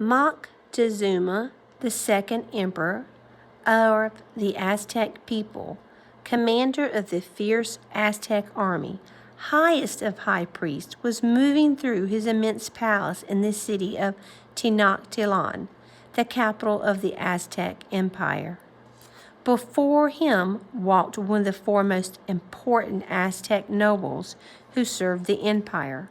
Moctezuma, the second emperor of the Aztec people, commander of the fierce Aztec army, highest of high priests, was moving through his immense palace in the city of Tenochtitlan, the capital of the Aztec Empire. Before him walked one of the foremost important Aztec nobles who served the empire.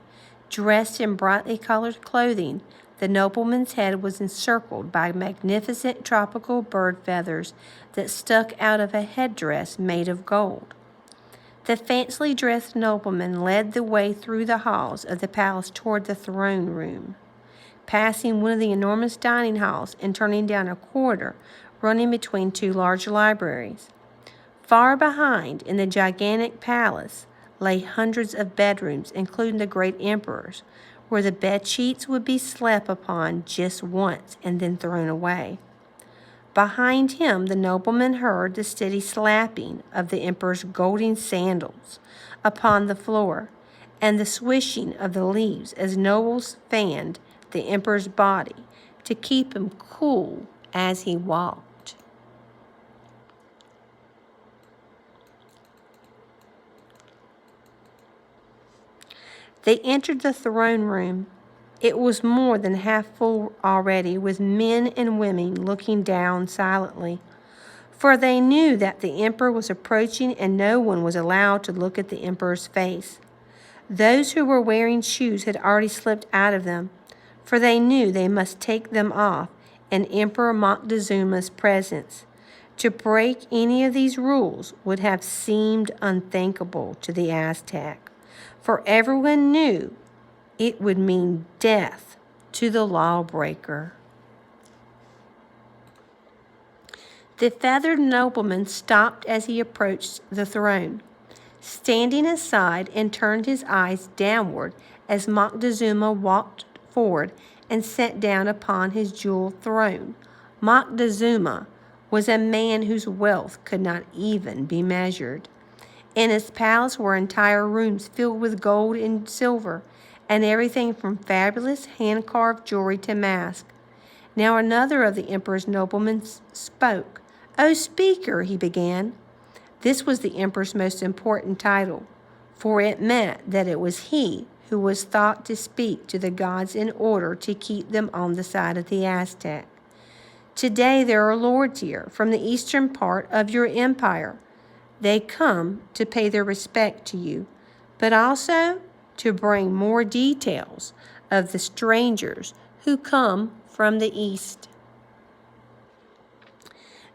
Dressed in brightly colored clothing, the nobleman's head was encircled by magnificent tropical bird feathers that stuck out of a headdress made of gold. The fancily dressed nobleman led the way through the halls of the palace toward the throne room, passing one of the enormous dining halls and turning down a corridor running between two large libraries. Far behind, in the gigantic palace, lay hundreds of bedrooms, including the great emperor's, where the bed sheets would be slept upon just once and then thrown away. Behind him, the nobleman heard the steady slapping of the emperor's golden sandals upon the floor and the swishing of the leaves as nobles fanned the emperor's body to keep him cool as he walked. They entered the throne room. It was more than half full already, with men and women looking down silently, for they knew that the emperor was approaching and no one was allowed to look at the emperor's face. Those who were wearing shoes had already slipped out of them, for they knew they must take them off in Emperor Moctezuma's presence. To break any of these rules would have seemed unthinkable to the Aztec, for everyone knew it would mean death to the lawbreaker. The feathered nobleman stopped as he approached the throne, standing aside and turned his eyes downward as Moctezuma walked forward and sat down upon his jeweled throne. Moctezuma was a man whose wealth could not even be measured. In his palace were entire rooms filled with gold and silver, and everything from fabulous hand-carved jewelry to masks. Now another of the emperor's noblemen spoke. "O speaker," he began. This was the emperor's most important title, for it meant that it was he who was thought to speak to the gods in order to keep them on the side of the Aztec. "Today there are lords here from the eastern part of your empire. They come to pay their respect to you, but also to bring more details of the strangers who come from the east."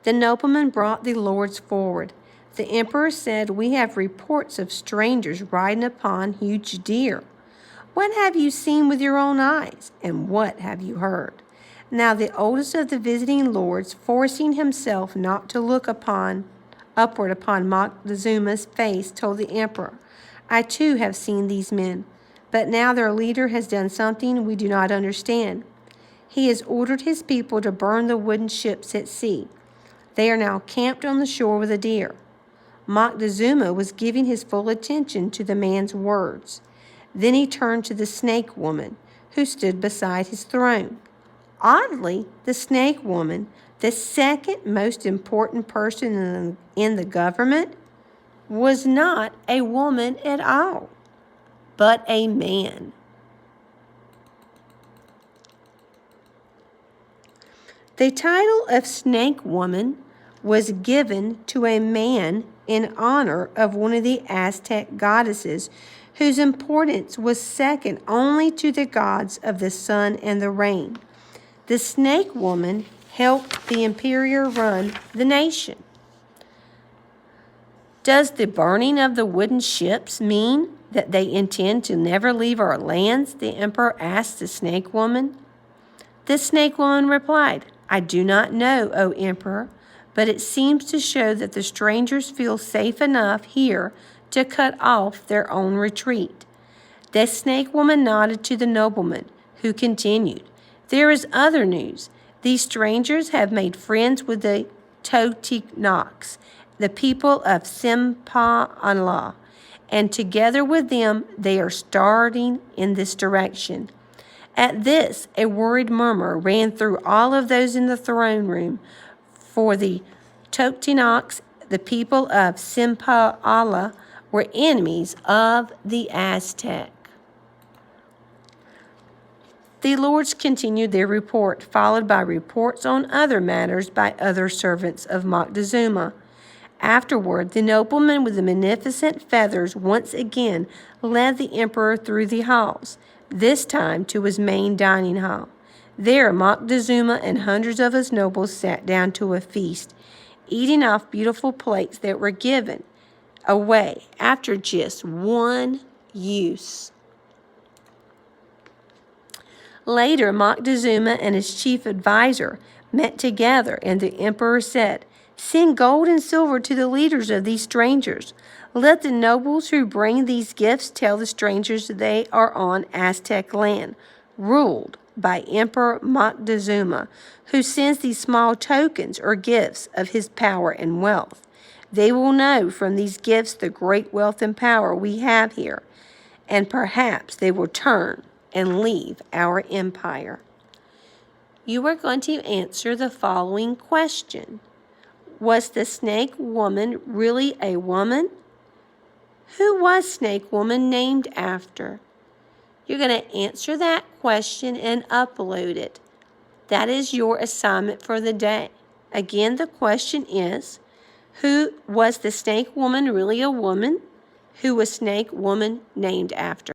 The nobleman brought the lords forward. The emperor said, "We have reports of strangers riding upon huge deer. What have you seen with your own eyes, and what have you heard?" Now the oldest of the visiting lords, forcing himself not to look upward upon Moctezuma's face, told the emperor, "I too have seen these men, but now their leader has done something we do not understand. He has ordered his people to burn the wooden ships at sea. They are now camped on the shore with the deer." Moctezuma was giving his full attention to the man's words. Then he turned to the snake woman, who stood beside his throne. Oddly, the snake woman, the second most important person in the government, was not a woman at all, but a man. The title of Snake Woman was given to a man in honor of one of the Aztec goddesses whose importance was second only to the gods of the sun and the rain. The Snake Woman helped the emperor run the nation. "Does the burning of the wooden ships mean that they intend to never leave our lands?" the emperor asked the Snake Woman. The Snake Woman replied, "I do not know, O emperor, but it seems to show that the strangers feel safe enough here to cut off their own retreat." The Snake Woman nodded to the nobleman, who continued, "There is other news. These strangers have made friends with the Totonacs, the people of Simpa-Anla, and together with them they are starting in this direction. At this, a worried murmur ran through all of those in the throne room, for the Toctinocs, the people of Simpala, were enemies of the Aztec. The lords continued their report, followed by reports on other matters by other servants of Moctezuma. Afterward, the nobleman with the magnificent feathers once again led the emperor through the halls, this time to his main dining hall. There, Moctezuma and hundreds of his nobles sat down to a feast, eating off beautiful plates that were given away after just one use. Later, Moctezuma and his chief advisor met together, and the emperor said, "Send gold and silver to the leaders of these strangers. Let the nobles who bring these gifts tell the strangers they are on Aztec land, ruled by Emperor Moctezuma, who sends these small tokens or gifts of his power and wealth. They will know from these gifts the great wealth and power we have here, and perhaps they will turn and leave our empire." You are going to answer the following question. Was the snake woman really a woman? Who was Snake Woman named after? You're going to answer that question and upload it. That is your assignment for the day. Again, the question is, who was the snake woman really a woman? Who was Snake Woman named after?